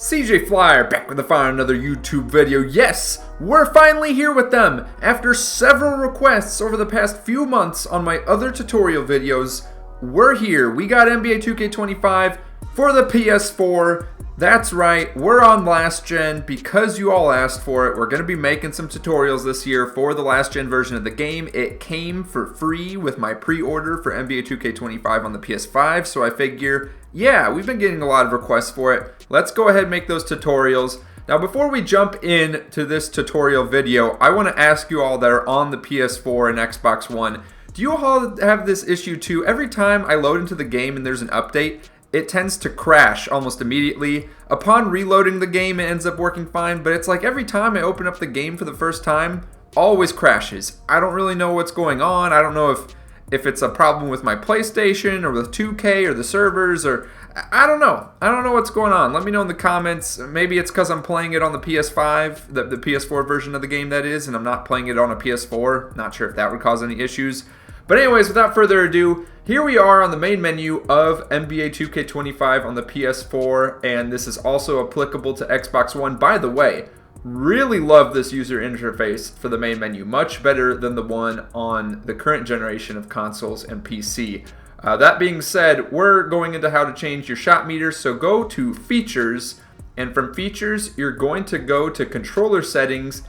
CJ Flyer back with another YouTube video. Yes, we're finally here with them. After several requests over the past few months on my other tutorial videos, we're here. We got NBA 2K25 for the PS4. That's right, we're on last gen because you all asked for it. We're going to be making some tutorials this year for the last gen version of the game. It came for free with my pre-order for NBA 2K25 on the PS5, so I figure, yeah, we've been getting a lot of requests for it. Let's go ahead and make those tutorials. Now, before we jump into this tutorial video, I want to ask you all that are on the PS4 and Xbox One, do you all have this issue too? Every time I load into the game and there's an update, it tends to crash almost immediately. Upon reloading the game, it ends up working fine, but it's like every time I open up the game for the first time, always crashes. I don't really know what's going on. I don't know if it's a problem with my PlayStation or with 2K or the servers, or I don't know. I don't know what's going on. Let me know in the comments. Maybe it's because I'm playing it on the PS5, the PS4 version of the game that is, and I'm not playing it on a PS4. Not sure if that would cause any issues. But anyways, without further ado, here we are on the main menu of NBA 2K25 on the PS4, and this is also applicable to Xbox One. By the way, really love this user interface for the main menu. Much better than the one on the current generation of consoles and PC. That being said, we're going into how to change your shot meter, so go to Features, and from Features, you're going to go to Controller Settings.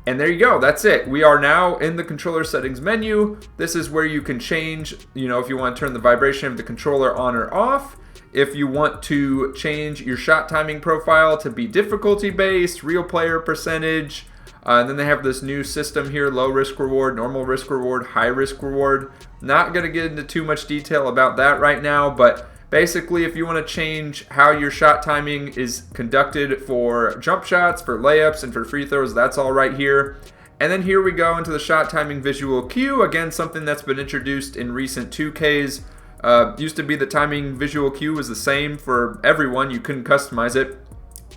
And there you go, that's it. We are now in the controller settings menu. This is where you can change, if you want to turn the vibration of the controller on or off. If you want to change your shot timing profile to be difficulty based, real player percentage. And then they have this new system here, low risk reward, normal risk reward, high risk reward. Not gonna get into too much detail about that right now, but basically, if you want to change how your shot timing is conducted for jump shots, for layups, and for free throws, that's all right here. And then here we go into the shot timing visual cue. Again, something that's been introduced in recent 2Ks. Used to be the timing visual cue was the same for everyone. You couldn't customize it.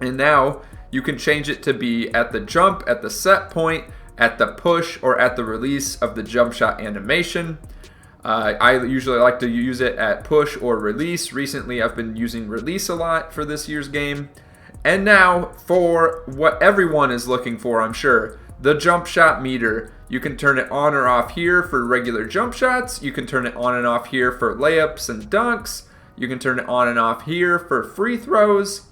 And now you can change it to be at the jump, at the set point, at the push, or at the release of the jump shot animation. I usually like to use it at push or release. Recently, I've been using release a lot for this year's game. And now, for what everyone is looking for, I'm sure, the jump shot meter. You can turn it on or off here for regular jump shots. You can turn it on and off here for layups and dunks. You can turn it on and off here for free throws.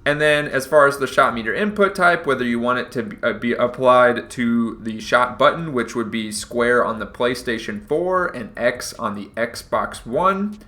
And then as far as the shot meter input type, whether you want it to be applied to the shot button, which would be square on the PlayStation 4 and X on the Xbox One.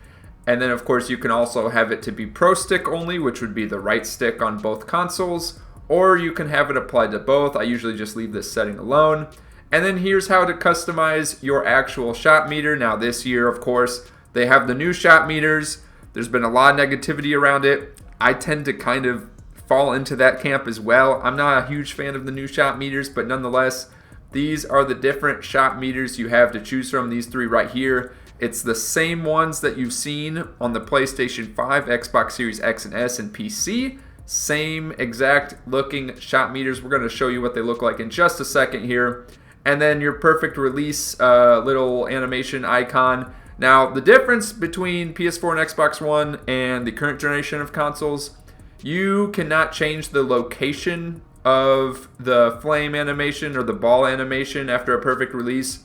And then of course you can also have it to be Pro Stick only, which would be the right stick on both consoles. Or you can have it applied to both. I usually just leave this setting alone. And then here's how to customize your actual shot meter. Now this year, of course, they have the new shot meters. There's been a lot of negativity around it. I tend to kind of fall into that camp as well. I'm not a huge fan of the new shot meters, but nonetheless, these are the different shot meters you have to choose from, these three right here. It's the same ones that you've seen on the PlayStation 5, Xbox Series X and S, and PC. Same exact looking shot meters. We're going to show you what they look like in just a second here. And then your perfect release little animation icon. Now, the difference between PS4 and Xbox One and the current generation of consoles, you cannot change the location of the flame animation or the ball animation after a perfect release.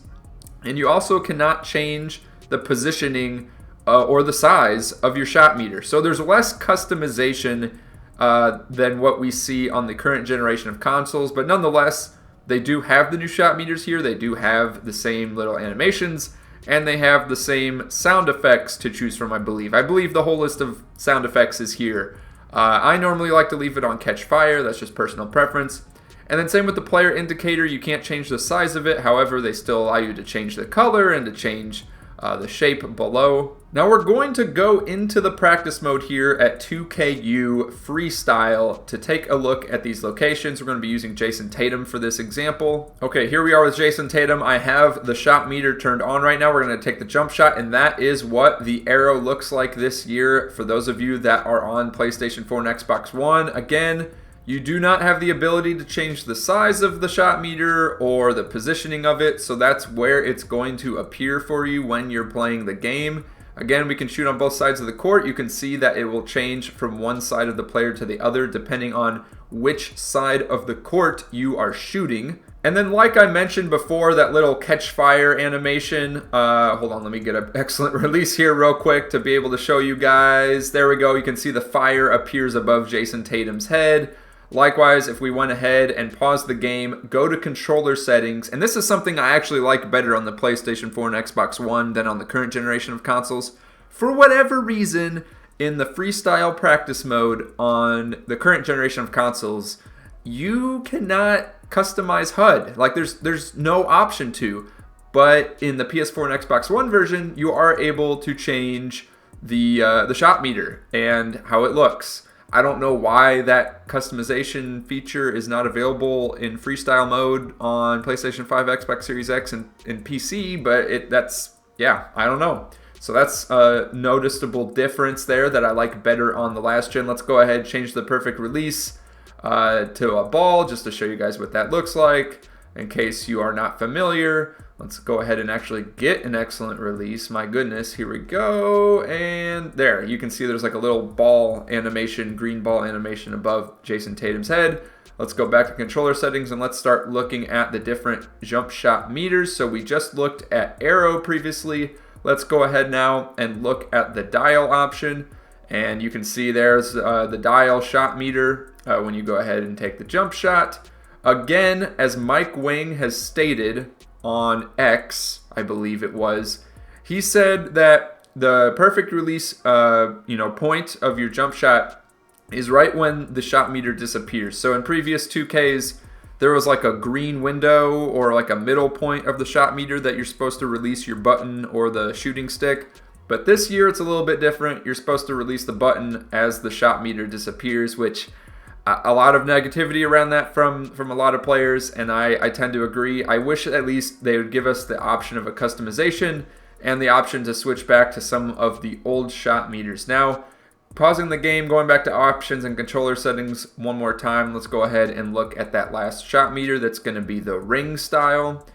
And you also cannot change the positioning or the size of your shot meter. So there's less customization than what we see on the current generation of consoles. But nonetheless, they do have the new shot meters here. They do have the same little animations. And they have the same sound effects to choose from, I believe. I believe the whole list of sound effects is here. I normally like to leave it on Catch Fire. That's just personal preference. And then same with the player indicator. You can't change the size of it. However, they still allow you to change the color and to change the shape below. Now we're going to go into the practice mode here at 2KU Freestyle to take a look at these locations. We're going to be using Jason Tatum for this example. Okay, here we are with Jason Tatum. I have the shot meter turned on right now. We're going to take the jump shot, and that is what the arrow looks like this year for those of you that are on PlayStation 4 and Xbox One. Again, you do not have the ability to change the size of the shot meter or the positioning of it, so that's where it's going to appear for you when you're playing the game. Again, we can shoot on both sides of the court. You can see that it will change from one side of the player to the other depending on which side of the court you are shooting. And then like I mentioned before, that little catch fire animation, hold on, let me get an excellent release here real quick to be able to show you guys. There we go, you can see the fire appears above Jason Tatum's head. Likewise, if we went ahead and paused the game, go to controller settings, and this is something I actually like better on the PlayStation 4 and Xbox One than on the current generation of consoles. For whatever reason, in the freestyle practice mode on the current generation of consoles, you cannot customize HUD. Like there's no option to. But in the PS4 and Xbox One version, you are able to change the shot meter and how it looks. I don't know why that customization feature is not available in freestyle mode on PlayStation 5, Xbox Series X, and PC, but I don't know. So that's a noticeable difference there that I like better on the last gen. Let's go ahead and change the perfect release to a ball just to show you guys what that looks like. In case you are not familiar, let's go ahead and actually get an excellent release. My goodness, here we go. And there, you can see there's like a little ball animation, green ball animation above Jason Tatum's head. Let's go back to controller settings and let's start looking at the different jump shot meters. So we just looked at arrow previously. Let's go ahead now and look at the dial option. And you can see there's the dial shot meter when you go ahead and take the jump shot. Again, as Mike Wing has stated on X, I believe it was, he said that the perfect release point of your jump shot is right when the shot meter disappears. So in previous 2Ks, there was like a green window or like a middle point of the shot meter that you're supposed to release your button or the shooting stick. But this year it's a little bit different. You're supposed to release the button as the shot meter disappears, which a lot of negativity around that from a lot of players, and I tend to agree. I wish at least they would give us the option of a customization and the option to switch back to some of the old shot meters. Now, pausing the game, going back to options and controller settings one more time, let's go ahead and look at that last shot meter. That's going to be the ring style.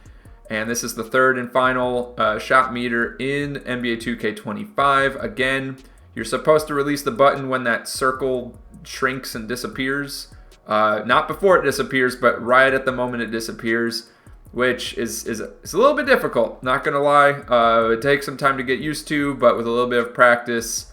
And this is the third and final shot meter in NBA 2K25. Again, you're supposed to release the button when that circle shrinks and disappears. Not before it disappears, but right at the moment it disappears, which is a little bit difficult, not going to lie. It takes some time to get used to, but with a little bit of practice,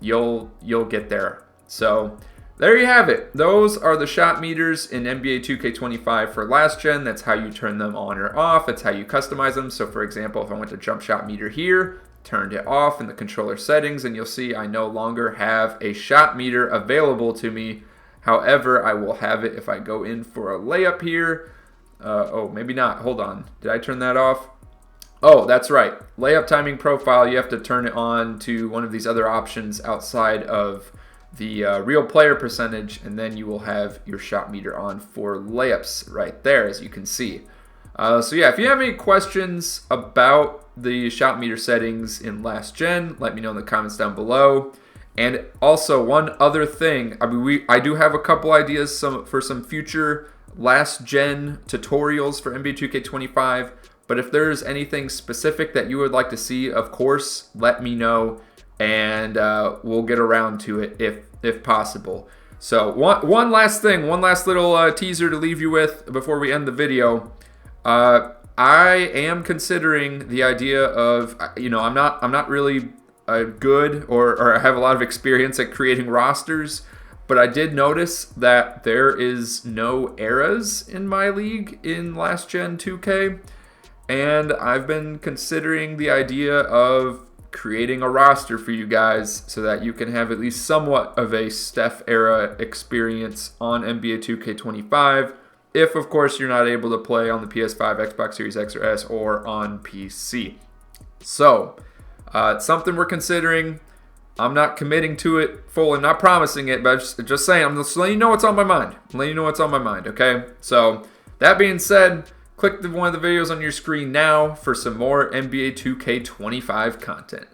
you'll get there. So there you have it. Those are the shot meters in NBA 2K25 for last gen. That's how you turn them on or off. It's how you customize them. So for example, if I went to jump shot meter here, turned it off in the controller settings, and you'll see I no longer have a shot meter available to me. However, I will have it if I go in for a layup here. Oh, maybe not. Hold on. Did I turn that off? Oh, that's right. Layup timing profile, you have to turn it on to one of these other options outside of the real player percentage, and then you will have your shot meter on for layups right there, as you can see. So yeah, if you have any questions about the shot meter settings in last gen, let me know in the comments down below. And also one other thing, I do have a couple ideas for some future last gen tutorials for NBA 2K25, but if there's anything specific that you would like to see, of course, let me know, and we'll get around to it if possible. So one last thing, one last little teaser to leave you with before we end the video. I am considering the idea of, I'm not really good or I have a lot of experience at creating rosters, but I did notice that there is no eras in my league in last gen 2K, and I've been considering the idea of creating a roster for you guys so that you can have at least somewhat of a Steph era experience on NBA 2K25. If, of course, you're not able to play on the PS5, Xbox Series X or S, or on PC. So, it's something we're considering. I'm not committing to it fully, not promising it, but just saying, I'm just letting you know what's on my mind. I'm letting you know what's on my mind, okay? So, that being said, click one of the videos on your screen now for some more NBA 2K25 content.